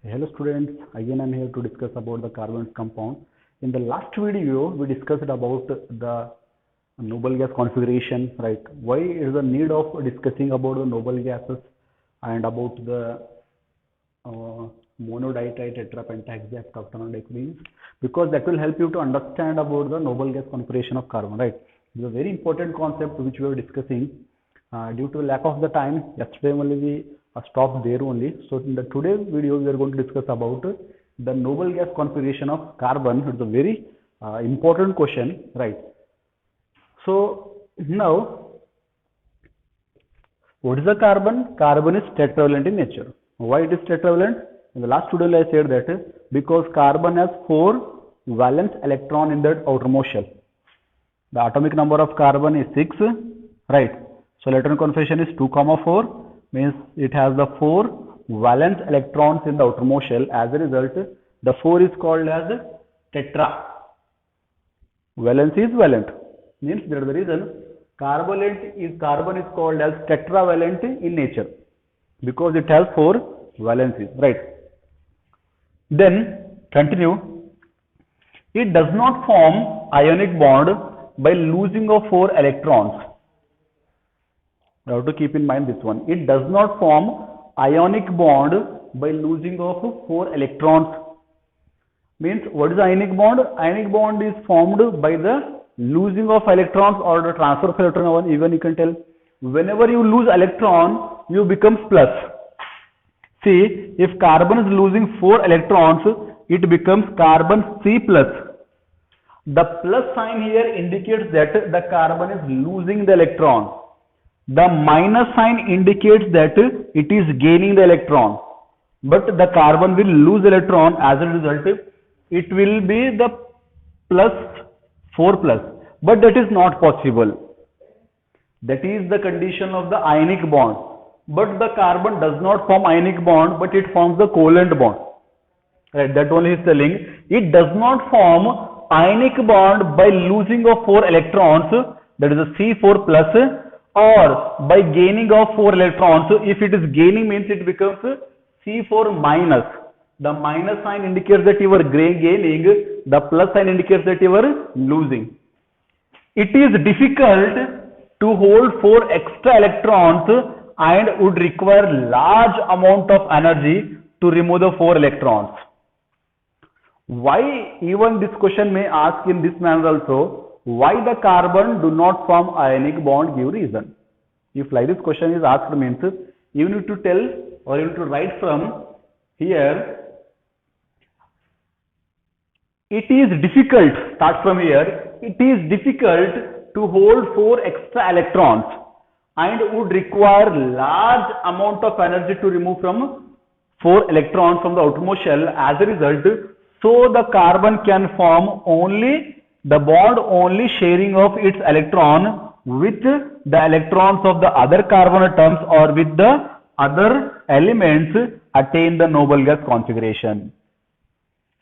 Hello students, again I am here to discuss about the carbon compound. In the last video, we discussed about the noble gas configuration, right? Why is the need of discussing about the noble gases and about the monoditrite tetrapentahexaoctanoic dichromines? Because that will help you to understand about the noble gas configuration of carbon, right? It's a very important concept which we are discussing. Due to lack of the time, yesterday only we stopped there only. So in the today's video, we are going to discuss about the noble gas configuration of carbon. It's a very important question, right? So now, what is the carbon? Carbon is tetravalent in nature. Why it is tetravalent? In the last tutorial I said that because carbon has 4 valence electron in the outermost shell. The atomic number of carbon is 6, right? So electron configuration is 2, 4, means it has the 4 valence electrons in the outermost shell. As a result, the 4 is called as tetra. Valence is valent, means that is the reason carbon is called as tetravalent in nature, because it has 4 valencies, right? Then continue. It does not form ionic bond by losing of 4 electrons. You have to keep in mind this one. It does not form ionic bond by losing of 4 electrons. Means what is ionic bond? Ionic bond is formed by the losing of electrons or the transfer of electron. Even you can tell, whenever you lose electron, you becomes plus. See, if carbon is losing 4 electrons, it becomes carbon C plus. The plus sign here indicates that the carbon is losing the electron. The minus sign indicates that it is gaining the electron. But the carbon will lose electron. As a result, it will be the plus 4 plus. But that is not possible. That is the condition of the ionic bond. But the carbon does not form ionic bond, but it forms the covalent bond. Right, that only is telling. It does not form ionic bond by losing of 4 electrons, that is a C4 plus, or by gaining of 4 electrons. So if it is gaining, means it becomes C4 minus. The minus sign indicates that you are gaining, the plus sign indicates that you are losing. It is difficult to hold 4 extra electrons and would require large amount of energy to remove the 4 electrons. Why, even this question may ask in this manner also, why the carbon do not form ionic bond, give reason. If like this question is asked, means you need to tell or you need to write from here. It is difficult, start from here, it is difficult to hold 4 extra electrons and would require large amount of energy to remove from 4 electrons from the outermost shell. As a result, so the carbon can form only the bond only sharing of its electron with the electrons of the other carbon atoms or with the other elements attain the noble gas configuration.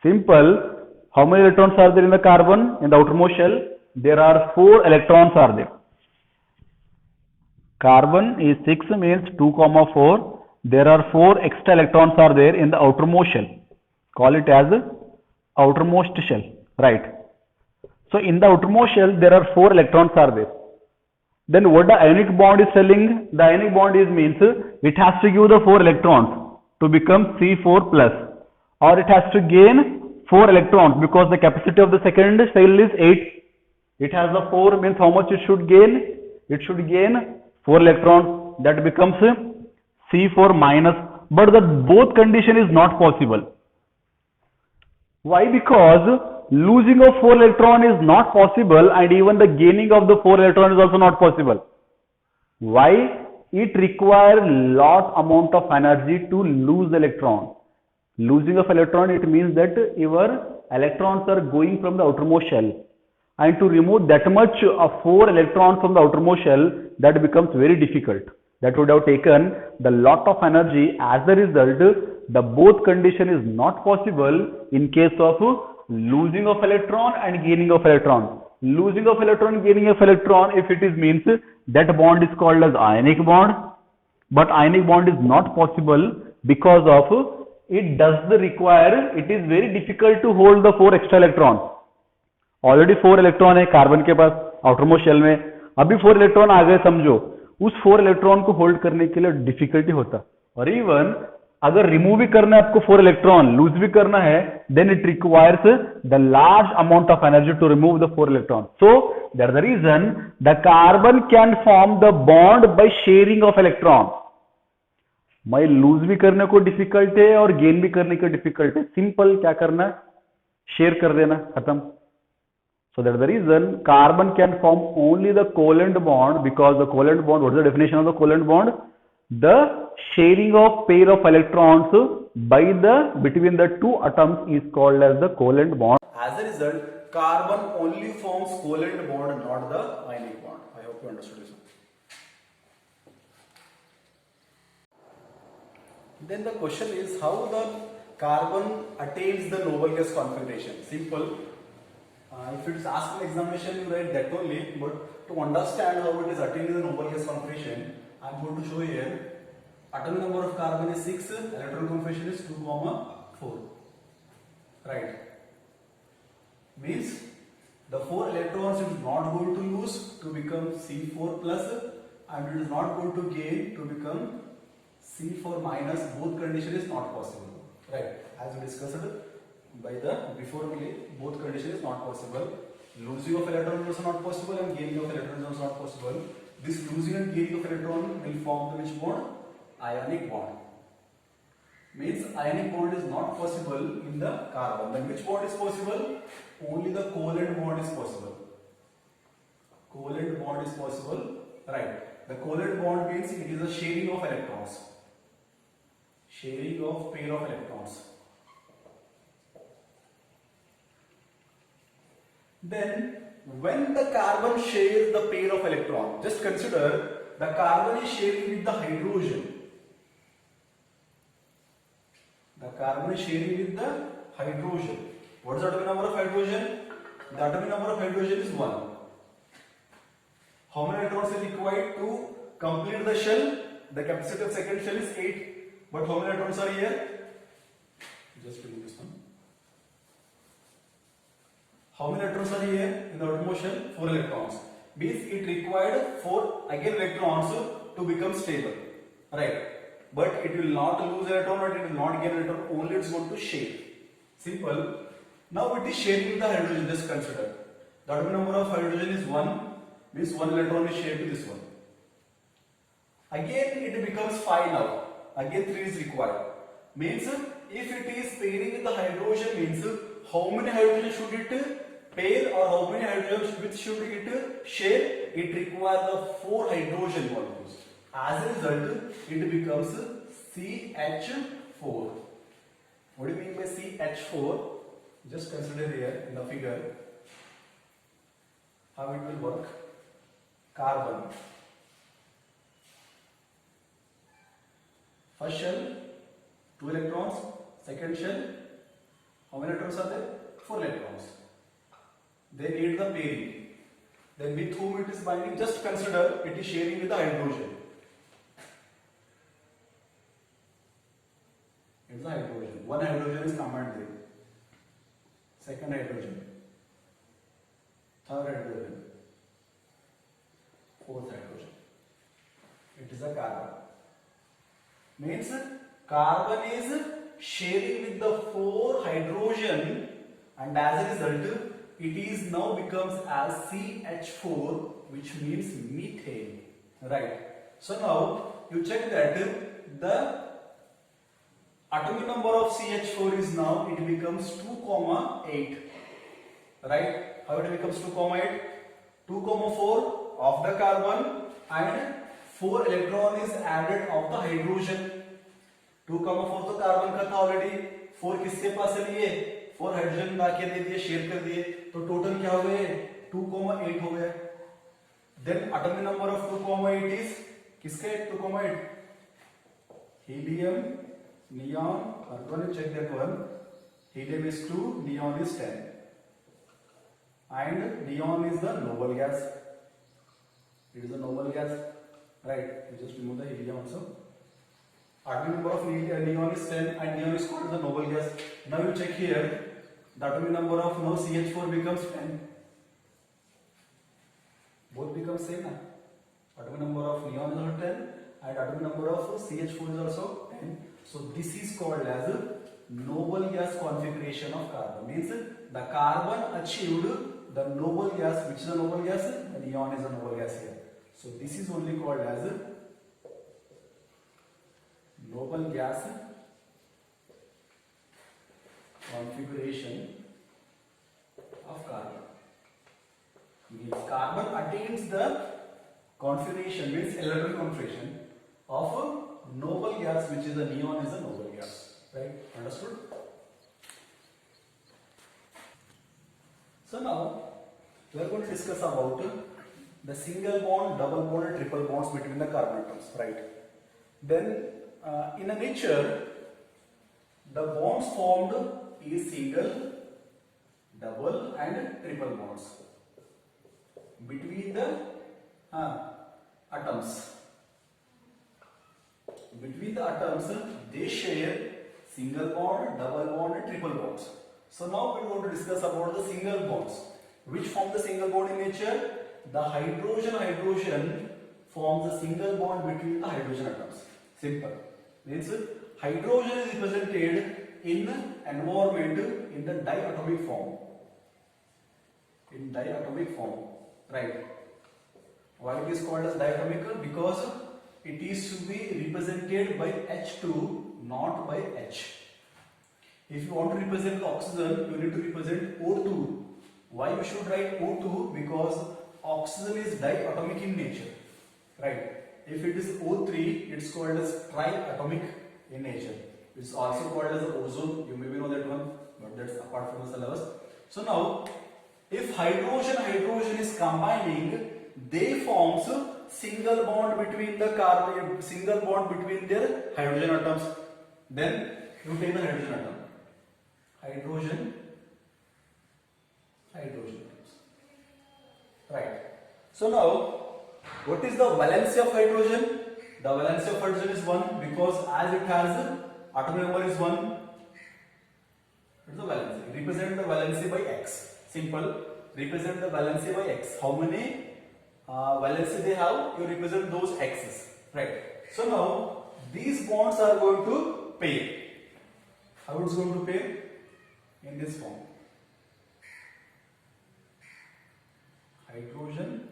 Simple. How many electrons are there in the carbon in the outermost shell? There are 4 electrons are there. Carbon is 6, means 2, 4. There are 4 extra electrons are there in the outermost shell. Call it as outermost shell, right? So in the outermost shell, there are 4 electrons are there. Then what the ionic bond is telling? The ionic bond is means it has to give the 4 electrons to become C4 plus, or it has to gain 4 electrons because the capacity of the second cell is 8. It has the 4, means how much it should gain? It should gain 4 electrons, that becomes C4 minus. But the both condition is not possible. Why? Because losing of 4 electron is not possible, and even the gaining of the 4 electron is also not possible. Why? It requires lot amount of energy to lose the electron. Losing of electron, it means that your electrons are going from the outermost shell, and to remove that much of 4 electrons from the outermost shell, that becomes very difficult. That would have taken the lot of energy. As a result, the both condition is not possible in case of losing of electron and gaining of electron. Losing of electron, gaining of electron, if it is means that bond is called as ionic bond, but ionic bond is not possible because of it does the require, it is very difficult to hold the 4 extra electrons. Already 4 electron है carbon के पास outermost shell में, अभी 4 electron आ गए समझो, उस 4 electron को hold करने के लिए डिफिकल्टी होता, और इवन अगर रिमूव भी करना है आपको 4 इलेक्ट्रॉन, लूज भी करना है, then it requires the large amount of energy to remove the 4 electron. So that the reason the carbon can form the bond by sharing of electron. मैं लूज भी करने को डिफिकल्ट है और गेन भी करने को डिफिकल्ट है, सिंपल क्या करना, शेयर कर देना, खत्म. So that is the reason carbon can form only the covalent bond, because the covalent bond, what is the definition of the covalent bond? The sharing of pair of electrons by the between the two atoms is called as the covalent bond. As a result, carbon only forms covalent bond, not the ionic bond. I hope you understood this. Then the question is how the carbon attains the noble gas configuration. Simple. If it is asked in examination, you write that only. But to understand how it is attained in the noble gas configuration, I am going to show here. Atomic number of carbon is 6. Electron configuration is 2,4. Right. Means the 4 electrons it is not going to lose to become C4 plus, and it is not going to gain to become C4 minus. Both condition is not possible. Right. As we discussed by the before only, both condition is not possible. Losing of electron is also not possible and gaining of electron is also not possible. This losing and gaining of electron will form the which bond? Ionic bond. Means ionic bond is not possible in the carbon. Then which bond is possible? Only the covalent bond is possible. Covalent bond is possible. Right. The covalent bond means it is a sharing of electrons. Sharing of pair of electrons. Then when the carbon shares the pair of electron, just consider the carbon is sharing with the hydrogen. The carbon is sharing with the hydrogen. What is the atomic number of hydrogen? The atomic number of hydrogen is 1. How many electrons are required to complete the shell? The capacity of second shell is 8. But how many electrons are here? Just remove this one. How many electrons are here in the outermost shell? 4 electrons. Means it required 4 again electrons to become stable. Right. But it will not lose electron, but it will not gain electron, only it is going to share. Simple. Now it is sharing with the hydrogen, just consider. The atomic number of hydrogen is 1, means 1 electron is shared to this one. Again it becomes 5 now. Again 3 is required. Means if it is pairing with the hydrogen, means how many hydrogen should it pair, or how many hydrogen which should it share? It requires the 4 hydrogen molecules. As a result, it becomes CH4. What do you mean by CH4? Just consider here in the figure how it will work. Carbon. First shell, 2 electrons. Second shell, how many electrons are there? 4 electrons. They need the pairing. Then with whom it is binding? Just consider it is sharing with the hydrogen. It's the hydrogen. One hydrogen is combined there. Second hydrogen. Third hydrogen. Fourth hydrogen. It is a carbon. Means carbon is sharing with the 4 hydrogen, and as a result it is now becomes as CH4, which means methane. Right. So now you check that the atomic number of CH4 is now it becomes 2,8. Right. How it becomes 2,8? 2,4 of the carbon and 4 electron is added of the hydrogen. 2,4 तो carbon का था already, 4 किसके पास है लिए? 4 hydrogen ला के दे दिए, share कर दिए, तो टोटल क्या हो गए? 2,8 हो गया. Then atomic number of 2,8 is किसका? 2,8 helium, neon, argon. Check that one. Helium is 2, neon is 10, and neon is the noble gas. It is a noble gas, right? You just remove the helium also. atomic number of neon is 10 and neon is called the noble gas. Now you check here, the atomic number of now CH4 becomes 10. Both become same na? Atomic number of neon is also 10 and atomic number of CH4 is also 10. So this is called as noble gas configuration of carbon. Means the carbon achieved the noble gas. Which is the noble gas? The neon is the noble gas here. So this is only called as noble gas configuration of carbon. Means carbon attains the configuration, means electron configuration of a noble gas, which is the neon is a noble gas. Right? Understood? So now we are going to discuss about the single bond, double bond and triple bonds between the carbon atoms. Right? Then in a nature, the bonds formed is single, double and triple bonds between the atoms. Between the atoms, they share single bond, double bond and triple bonds. So now we are going to discuss about the single bonds. Which form the single bond in nature? The hydrogen forms a single bond between the hydrogen atoms. Simple. Means hydrogen is represented in environment in the diatomic form. In diatomic form. Right. Why it is called as diatomic? Because it is to be represented by H2, not by H. If you want to represent oxygen, you need to represent O2. Why you should write O2? Because oxygen is diatomic in nature. Right. If it is O3, it's called as triatomic in nature. It's also called as ozone. You maybe know that one, but that's apart from the syllabus. So now, if hydrogen is combining, they forms single bond between the carbon, single bond between their hydrogen atoms. Then you take the hydrogen atom. Hydrogen atoms. Right. So now, what is the valency of hydrogen? The valency of hydrogen is 1 because as it has atomic number is 1. What is the valency? Represent the valency by x. Simple. Represent the valency by x. How many valency they have? You represent those x's. Right. So now these bonds are going to pair. How it's going to pair? In this form. Hydrogen.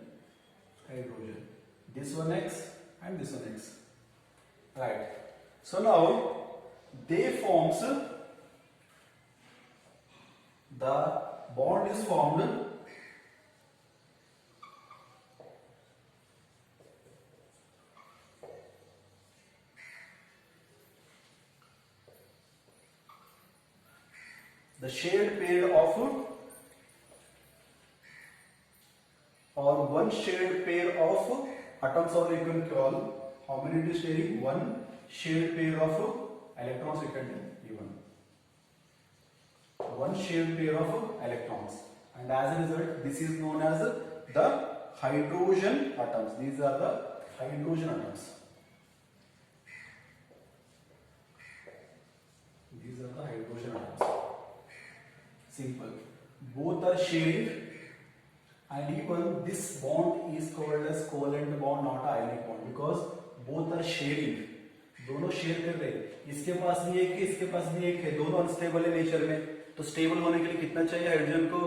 This one X and this one X. Right. So now they forms the bond is formed the shared pair of or one shared pair of atoms, or you can call how many it is sharing? One shared pair of electrons we can take even. One shared pair of electrons, and as a result this is known as the hydrogen atoms. These are the hydrogen atoms. These are the hydrogen atoms. Simple. Both are sharing. And even this bond is called as covalent bond, not ionic bond, because both are sharing. दोनों share कर रहे हैं. इसके पास भी एक है, इसके पास भी एक है. दोनों अनस्टेबल है नेचर में. तो स्टेबल होने के लिए कितना चाहिए हाइड्रोजन को?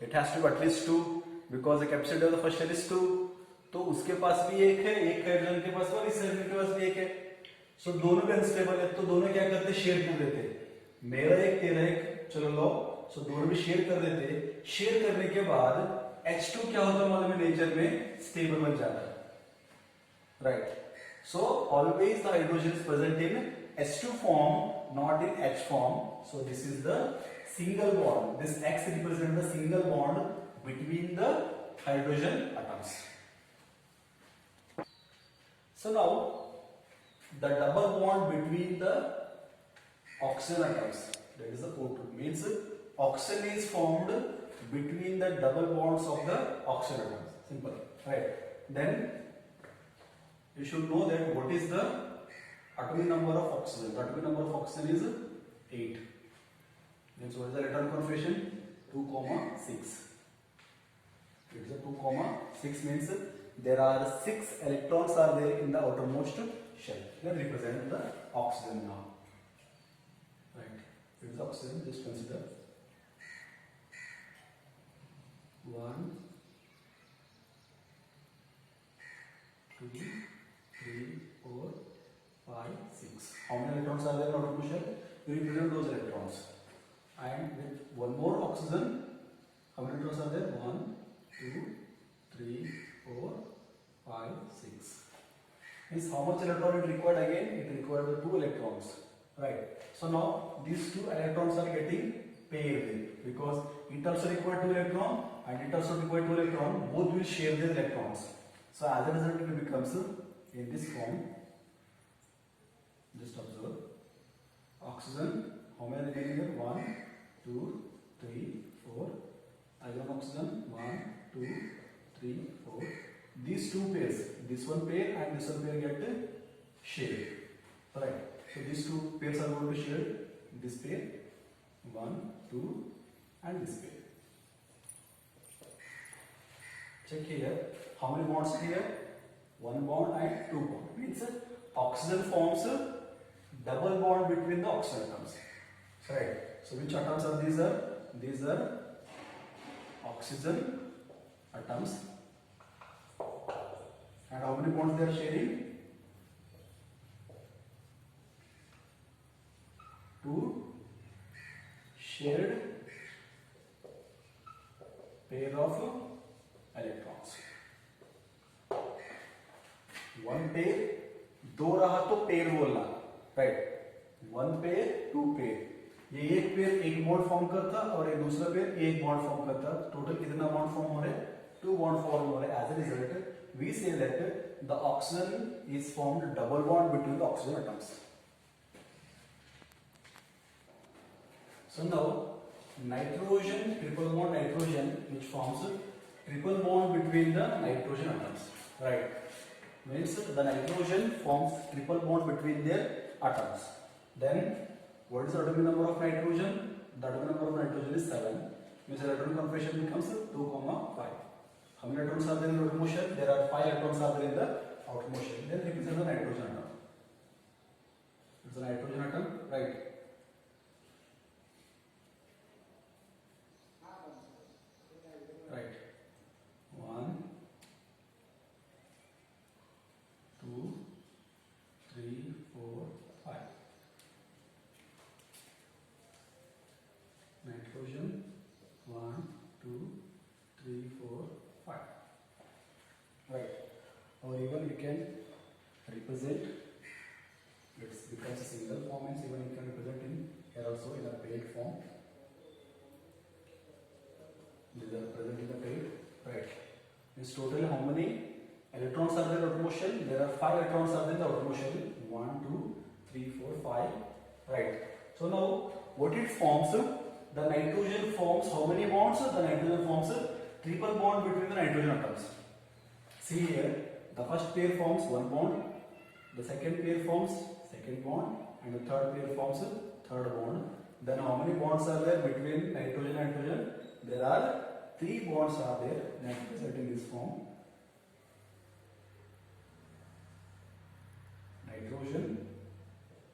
It has to be at least 2 because the capacity of the first shell is 2. तो उसके पास भी एक है, एक हाइड्रोजन के पास, और इस हाइड्रोजन के पास भी एक है. सो दोनों भी अनस्टेबल है. तो दोनों क्या करते हैं? शेयर कर देते. मेरा एक तेरा एक, चलो लो. सो दोनों भी शेयर कर देते. शेयर करने के बाद H2 क्या होता है मालूम है? नेचर में स्टेबल बन जाता है. Right. So always the hydrogen is present in H2 form, not in H form. So this is the single bond. This X represents the single bond between the hydrogen atoms. So now the double bond between the oxygen atoms, that is the O2, means oxygen is formed between the double bonds of the oxygen atoms. Simple, right? Then you should know that what is the atomic number of oxygen. The atomic number of oxygen is 8. Then so what is the electron configuration? 2,6. It is a 2,6 means there are 6 electrons are there in the outermost shell. They represent the oxygen now. Right. It is oxygen. Just consider 1, 2, 3, 4, 5, 6. How many electrons are there in outermost shell? We represent those electrons. And with one more oxygen, how many electrons are there? 1, 2, 3, 4, 5, 6. Means how much electron it required again? It required 2 electrons. Right. So now these 2 electrons are getting paired because it also required 2 electrons and it also required 2 electrons. Both will share their electrons. So as a result it becomes in this form. Just observe. Oxygen, how many remaining here? 1, 2, 3, 4. Again oxygen, 1, 2, 3, 4. These 2 pairs, this one pair and this one pair get shared. Right. So these 2 pairs are going to share this pair, 1, 2 and this pair. Check here, how many bonds here? 1 bond and 2 bond. Means oxygen forms a double bond between the oxygen atoms. Right. So which atoms are these? These are oxygen atoms. And how many bonds they are sharing? 2 shared pair of electrons. One pair, दो रहा तो pair बोलना, right. 1 pair 2 pair, ये एक pair एक bond form करता और एक दूसरा पेयर एक बॉन्ड फॉर्म करता. टोटल कितना बॉन्ड फॉर्म हो रहे हैं? 2 बॉन्ड फॉर्म हो रहे हैं. As a result we say that the oxygen is formed double bond between the oxygen atoms. So now nitrogen, triple bond nitrogen, which forms a triple bond between the nitrogen atoms, right? Means the nitrogen forms triple bond between their atoms. Then what is the atomic number of nitrogen? The atomic number of nitrogen is 7. Means the electron configuration becomes 2,5. How many electrons are there in the outermost shell? There are 5 electrons are there in the outermost shell. Then represent the nitrogen atom. It's a nitrogen atom, right? Right. 1, 2, 3, 4, 5. Nitrogen. 1, 2, 3, 4, 5. Right. Or even we can represent, it becomes a single form, and even we can represent in here also in a paired form. These are present in the paired. Right. Means total how many electrons are there in the outermost shell? There are 5 electrons are there in the outermost shell. 1, 2, 3, 4, 5. Right. So now what it forms? The nitrogen forms how many bonds? The nitrogen forms a triple bond between the nitrogen atoms. See here, the first pair forms 1 bond, the second pair forms second bond, and the third pair forms third bond. Then how many bonds are there between nitrogen and nitrogen? There are 3 bonds are there that result in this form. Nitrogen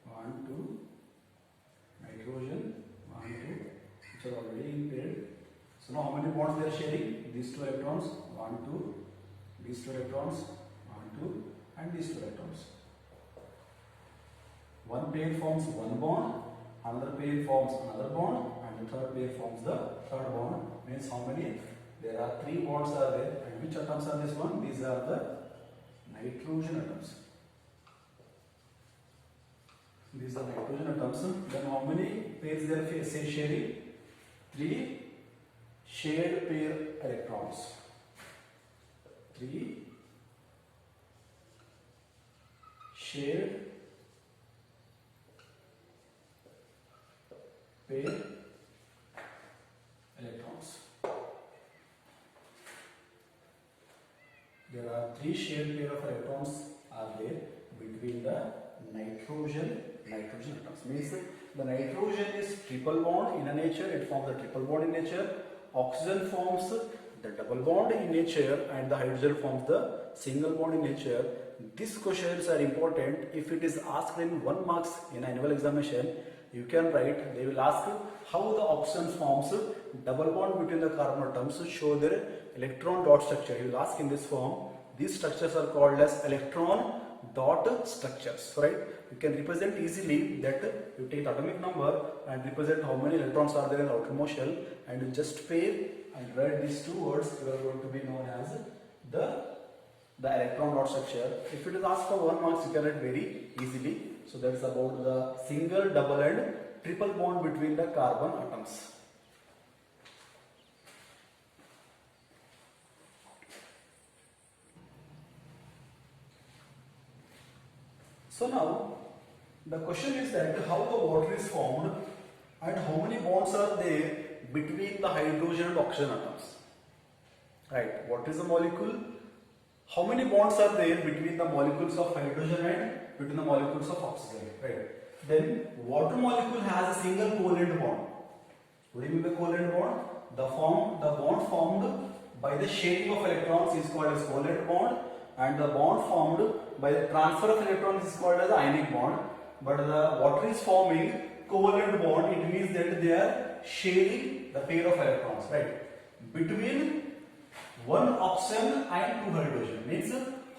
1, 2, nitrogen 1, 2, which are already in paired. So now how many bonds they are sharing? These 2 electrons, 1, 2, these 2 electrons, 1, 2, and these 2 electrons. One pair forms 1 bond, another pair forms another bond, and the third pair forms the third bond. Means how many? There are 3 bonds are there. And which atoms are this one? These are the nitrogen atoms. These are nitrogen atoms. Then how many pairs they are sharing? 3 shared pair electrons. 3 shared pair electrons. There are 3 shared pair of electrons are there between the nitrogen atoms. Means the nitrogen is triple bond in a nature, it forms the triple bond in nature. Oxygen forms the double bond in nature, and the hydrogen forms the single bond in nature. These questions are important. If it is asked in 1 marks in annual examination, you can write, they will ask how the oxygen forms double bond between the carbon atoms to show their electron dot structure. He will ask in this form. These structures are called as electron dot structures, right? You can represent easily that you take atomic number and represent how many electrons are there in the outermost shell, and you just pair and write these two words. You are going to be known as the electron dot structure. If it is asked for 1 marks, you can write very easily. So that's about the single, double and triple bond between the carbon atoms. So now the question is that how the water is formed and how many bonds are there between the hydrogen and oxygen atoms. Right, what is the molecule? How many bonds are there between the molecules of hydrogen and between the molecules of oxygen? Right. Then water molecule has a single covalent bond. What do you mean by covalent bond? The bond formed by the sharing of electrons is called as covalent bond, and the bond formed by the transfer of electrons is called as ionic bond. But the water is forming covalent bond, it means that they are sharing the pair of electrons, right, between one oxygen and two hydrogen. Means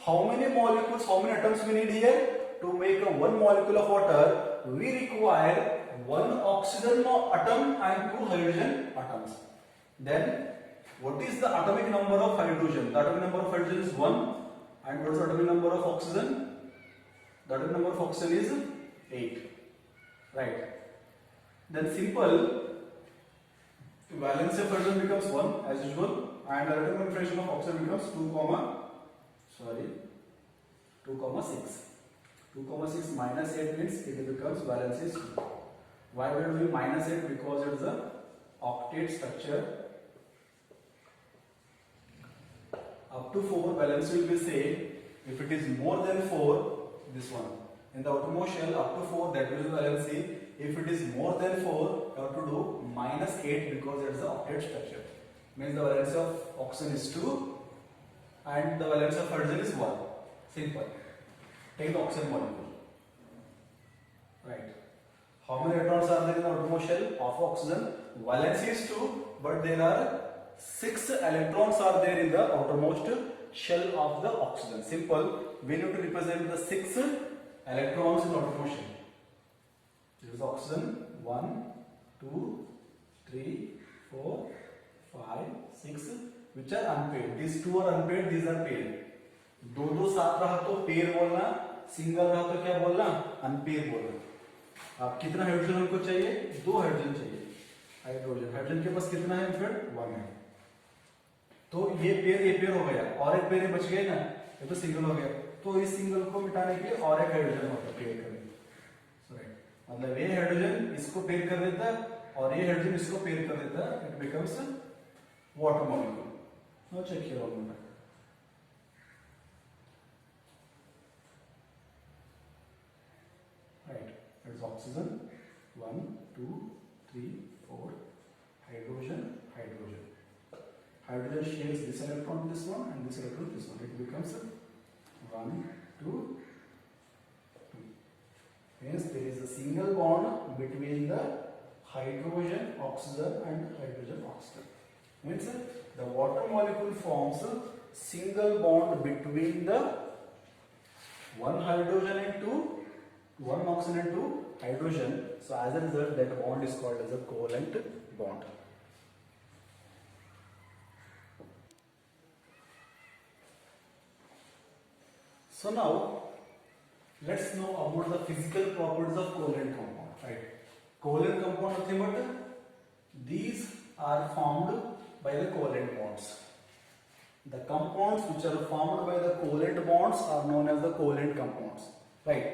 how many molecules, how many atoms we need here? To make a one molecule of water, we require one oxygen atom and two hydrogen atoms. Then what is the atomic number of hydrogen? The atomic number of hydrogen is 1. And what is the atomic number of oxygen? The atomic number of oxygen is 8. Right. Then simple, valence of hydrogen becomes 1 as usual, and the atomic configuration of oxygen becomes 2,6. 2,6 minus 8 means it becomes valence is 2. Why we are doing minus 8? Because it is a octet structure. Up to 4 valence will be same. If it is more than 4, this one. In the outermost shell, up to 4, that will be valency. If it is more than 4, you have to do minus 8 because it is the octet structure. Means the valence of oxygen is 2 and the valence of hydrogen is 1. Simple. Take the oxygen molecule. Right. How many electrons are there in the outermost shell of oxygen? Valency is 2, but there are 6 electrons are there in the outermost shell of the oxygen. Simple. We need to represent the 6 electrons in the outermost shell. This is oxygen. 1, 2, 3, 4, 5, 6, which are unpaired. These 2 are unpaired, these are paired. दो साथ रहा तो pair बोलना, single रहा तो क्या बोलना, unpair बोलना. अब कितना हाइड्रोजन हमको चाहिए? 2 हाइड्रोजन चाहिए. हाइड्रोजन के पास कितना है? 1 है. तो ये पेयर हो गया, और एक पेयर बच गए ना, ये तो सिंगल हो गया. तो इस सिंगल को मिटाने के लिए और एक हाइड्रोजन होता है पेयर करने. मतलब ये हाइड्रोजन इसको पेयर कर देता है और ये हाइड्रोजन इसको पेयर कर देता है. It becomes water molecule. Now check here on that. Right, it's oxygen. 1, 2, 3, 4. Hydrogen. Hydrogen shares this electron to this one and this electron to this one. It becomes 1, 2, 2. Hence there is a single bond between the hydrogen, oxygen and hydrogen, oxygen. Means the water molecule forms a single bond between the one hydrogen and one oxygen and 2 hydrogen. So as a result, that bond is called as a covalent bond. So now let's know about the physical properties of covalent compound. Right? Covalent compound nothing but these are formed by the covalent bonds. The compounds which are formed by the covalent bonds are known as the covalent compounds. Right?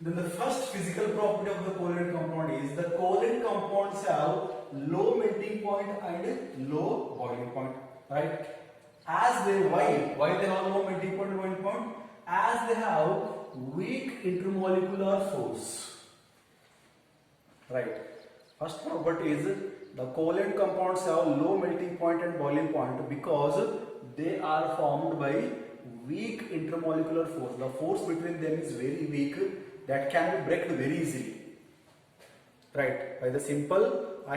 Then the first physical property of the covalent compound is the covalent compounds have low melting point and low boiling point. Right? As they why they have low melting point and boiling point? as they have weak intermolecular force. Right. First property is the covalent compounds have low melting point and boiling point because they are formed by weak intermolecular force. The force between them is very weak, that can be broken very easily. Right. By the simple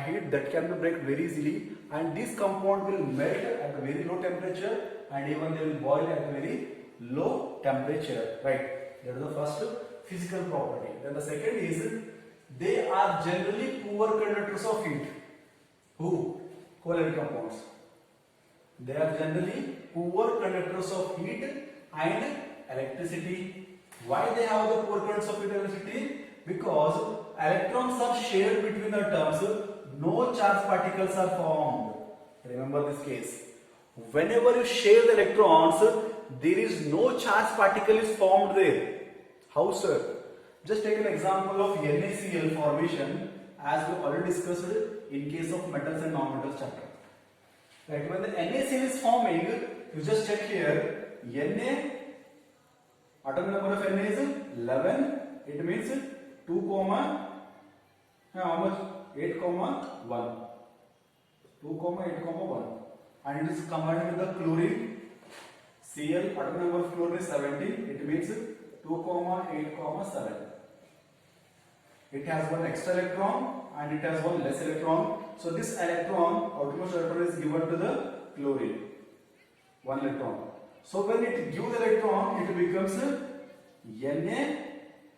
heat, that can be broken very easily, and this compound will melt at a very low temperature, and even they will boil at a very low temperature. Right. That is the first physical property. Then the second is they are generally poor conductors of heat. Who? Covalent compounds. They are generally poor conductors of heat and electricity. Why they have the poor conductors of heat and electricity? Because electrons are shared between the terms, no charged particles are formed. Remember this case. Whenever you share the electrons, there is no charged particle is formed there. How, sir? Just take an example of NaCl formation, as we already discussed in case of metals and non-metals chapter. Right, when the NaCl is forming, you just check here, Na, atomic number of Na is 11, it means 2, how much? 8, 1. 2, 8, 1. And it is combined with the chlorine, Cl, atomic number of chlorine is 17, it means 2, 8, 7. It has one extra electron and it has one less electron. So this electron, outermost electron, is given to the chlorine. 1 electron. So when it gives the electron, it becomes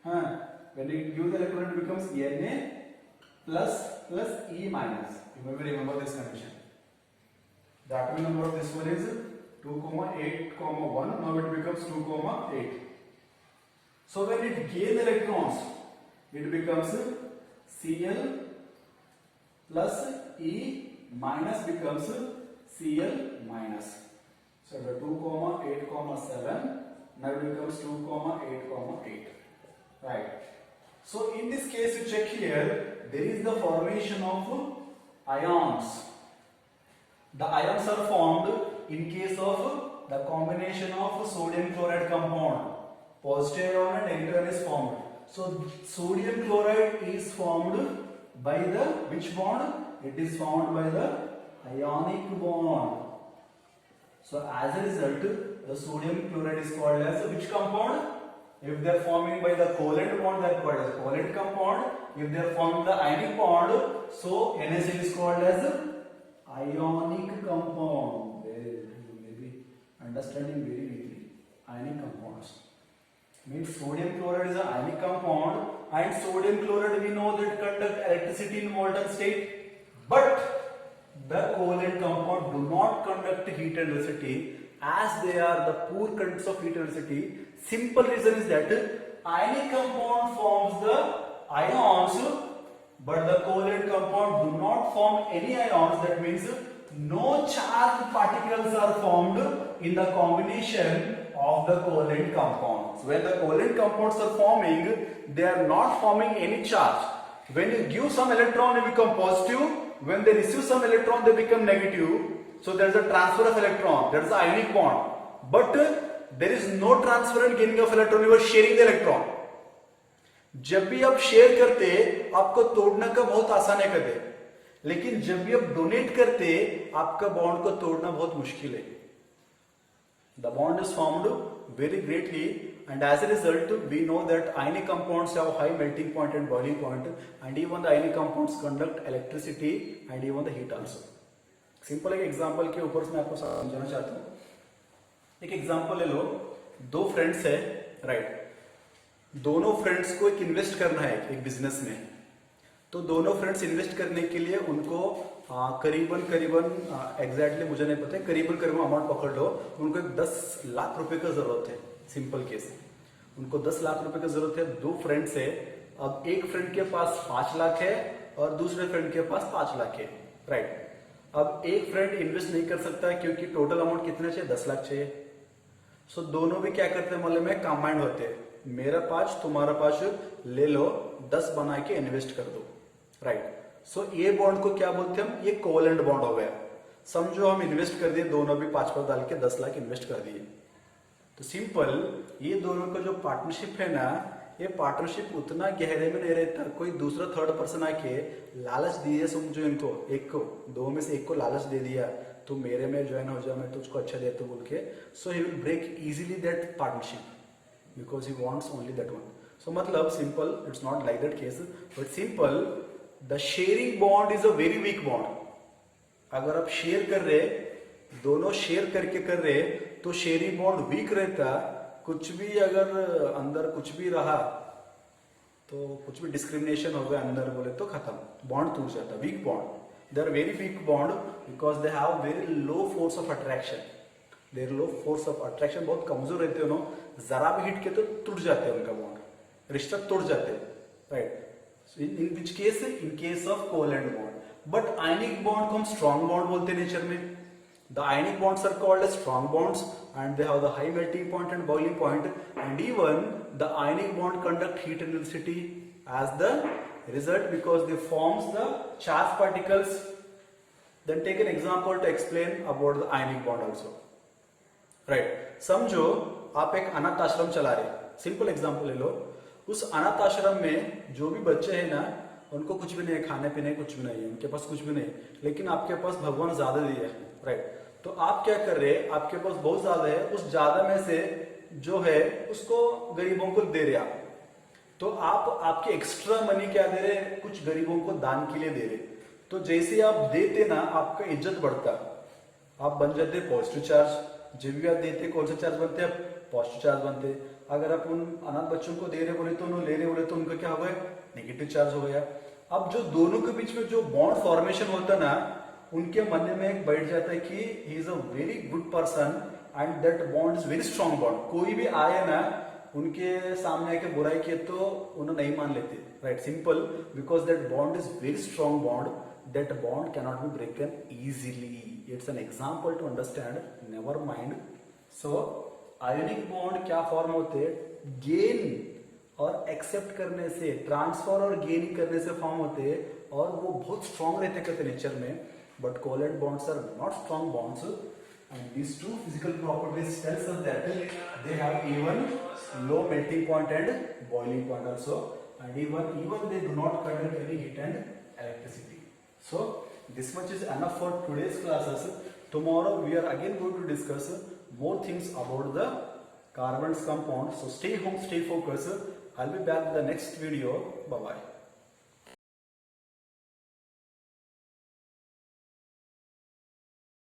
Na. When it gives the electron, it becomes Na plus E minus. You may remember this condition. The atomic number of this one is 2, 8, 1. Now it becomes 2, 8. So when it gains electrons, it becomes Cl plus E minus becomes Cl minus. So the 2, 8, 7, now it becomes 2, 8, 8. Right. So in this case, you check here, there is the formation of ions. The ions are formed in case of the combination of sodium chloride compound. Positive ion and negative ion is formed. So sodium chloride is formed by the which bond? It is formed by the ionic bond. So as a result, the sodium chloride is called as which compound? If they are forming by the covalent bond, they are called as covalent compound. If they are forming the ionic bond, so NaCl is called as ionic compound. You may be understanding very deeply. Ionic compounds. Means sodium chloride is an ionic compound, and sodium chloride we know that conduct electricity in molten state, but the covalent compound do not conduct heat and electricity, as they are the poor conductors of heat and electricity. Simple reason is that ionic compound forms the ions, but the covalent compound do not form any ions. That means no charged particles are formed in the combination of the covalent compounds. When the covalent compounds are forming, they are not forming any charge. When you give some electron, they become positive. When they receive some electron, they become negative. So there is a transfer of electron. That is the ionic bond. But there is no transfer and gaining of electron. You are sharing the electron. जब भी आप share करते, आपको तोड़ना का बहुत आसान है कदे, लेकिन जब भी आप डोनेट करते, आपका बॉन्ड को तोड़ना बहुत मुश्किल है. The bond is formed very greatly, and as a result, we know that ionic compounds have high melting point and boiling point, and even the ionic compounds conduct electricity and even the heat also. Simple एक example के ऊपर मैं आपको समझाना चाहता हूँ. एक example ले लो, दो फ्रेंड्स है, राइट. दोनों फ्रेंड्स को एक इन्वेस्ट करना है एक बिजनेस में. तो दोनों फ्रेंड्स इन्वेस्ट करने के लिए उनको करीबन एग्जैक्टली मुझे नहीं पता है, करीबन अमाउंट पकड़ लो, उनको 10 लाख रुपए का जरूरत है. सिंपल केस, उनको 10 लाख रुपए की जरूरत है. दो फ्रेंड्स है. अब एक फ्रेंड के पास 5 लाख है और दूसरे फ्रेंड के पास 5 लाख है, राइट. अब एक फ्रेंड इन्वेस्ट नहीं कर सकता है क्योंकि टोटल अमाउंट कितना चाहिए, 10 लाख चाहिए. सो दोनों भी क्या करते हैं, मतलब में कंबाइंड होते हैं. मेरा 5 तुम्हारा 5 ले लो, 10 बना के इन्वेस्ट कर दो, राइट. सो ये बॉन्ड को क्या बोलते हैं हम, ये कोवेलेंट बॉन्ड हो गया. समझो हम इन्वेस्ट कर दिए, दोनों भी 5 डाल के 10 लाख इन्वेस्ट कर दिए. तो सिंपल, ये दोनों का जो पार्टनरशिप है ना, ये पार्टनरशिप उतना गहरे में नहीं रहता। कोई दूसरा थर्ड पर्सन आके लालच दिए, समझो इनको, एक को, दो में से एक को लालच दे दिया, तो मेरे में ज्वाइन हो जा, मैं तुझको अच्छा देता बोल के, so he will break easily that partnership because he wants only that one. So मतलब simple, it's not like that case, but simple the sharing bond is a very weak bond. अगर आप शेयर कर रहे, दोनों share करके कर रहे, तो शेयरिंग बॉन्ड वीक रहता। कुछ भी अगर अंदर कुछ भी रहा, तो कुछ भी डिस्क्रिमिनेशन हो गया अंदर बोले तो खत्म, बॉन्ड टूट जाता। Weak bond, they are very weak bond because they have very low force of attraction. Their low force of attraction, बहुत कमजोर रहते हैं उन्होंने, जरा भी हिट के तो टूट जाते हैं उनका बॉन्ड, रिश्ता तोड़ जाते हैं, right. In which case, in case of covalent bond. But ionic bond को हम स्ट्रॉन्ग बॉन्ड बोलते हैं नेचर में। The ionic bonds are called as strong bonds and they have the high melting point and boiling point, and even the ionic bond conduct heat and electricity as the result because they forms the charged particles. Then take an example to explain about the ionic bond also. Right. समझो आप एक अनाथ आश्रम चला रहे, simple example ले लो। उस अनाथ आश्रम में जो भी बच्चे हैं ना, उनको कुछ भी नहीं है, खाने पीने कुछ भी नहीं है, उनके पास कुछ भी नहीं, लेकिन आपके पास भगवान ज्यादा दिया है, राइट। तो आप क्या कर रहे हैं, आपके पास बहुत ज्यादा है, उस ज्यादा में से जो है उसको गरीबों को दे रहे आप। तो आप आपके एक्स्ट्रा मनी क्या दे रहे, कुछ गरीबों को दान के लिए दे रहे। तो जैसे आप देते ना, आपका इज्जत बढ़ता, आप बन जाते पॉजिटिव चार्ज। जब भी आप देते कौन सा चार्ज बनते, आप पॉजिटिव चार्ज बनते। अगर आप उन अनाथ बच्चों को दे रहे बोले तो उन्हें ले रहे बोले तो उनका क्या हो गया, नेगेटिव चार्ज हो गया। अब जो दोनों के बीच में जो बॉन्ड फॉर्मेशन होता ना, उनके मन में एक बैठ जाता है कि he is a very good person and that bond is very strong bond. कोई भी आए ना, उनके सामने आके बुराई किए तो उन्हें नहीं मान लेते, right. Simple, because that bond is very strong bond, that bond cannot be broken easily. It's an example to understand, never mind. So ionic bond क्या फॉर्म होते, गेन और एक्सेप्ट करने से, ट्रांसफर और गेन करने से फॉर्म होते, और वो बहुत स्ट्रॉन्ग रहते कहते नेचर में। But covalent bonds are not strong bonds, and these two physical properties tells us that they have even low melting point and boiling point also, and even they do not conduct any heat and electricity. So this much is enough for today's classes. Tomorrow we are again going to discuss more things about the carbons compound. So stay home, stay focused. I'll be back with the next video. Bye bye.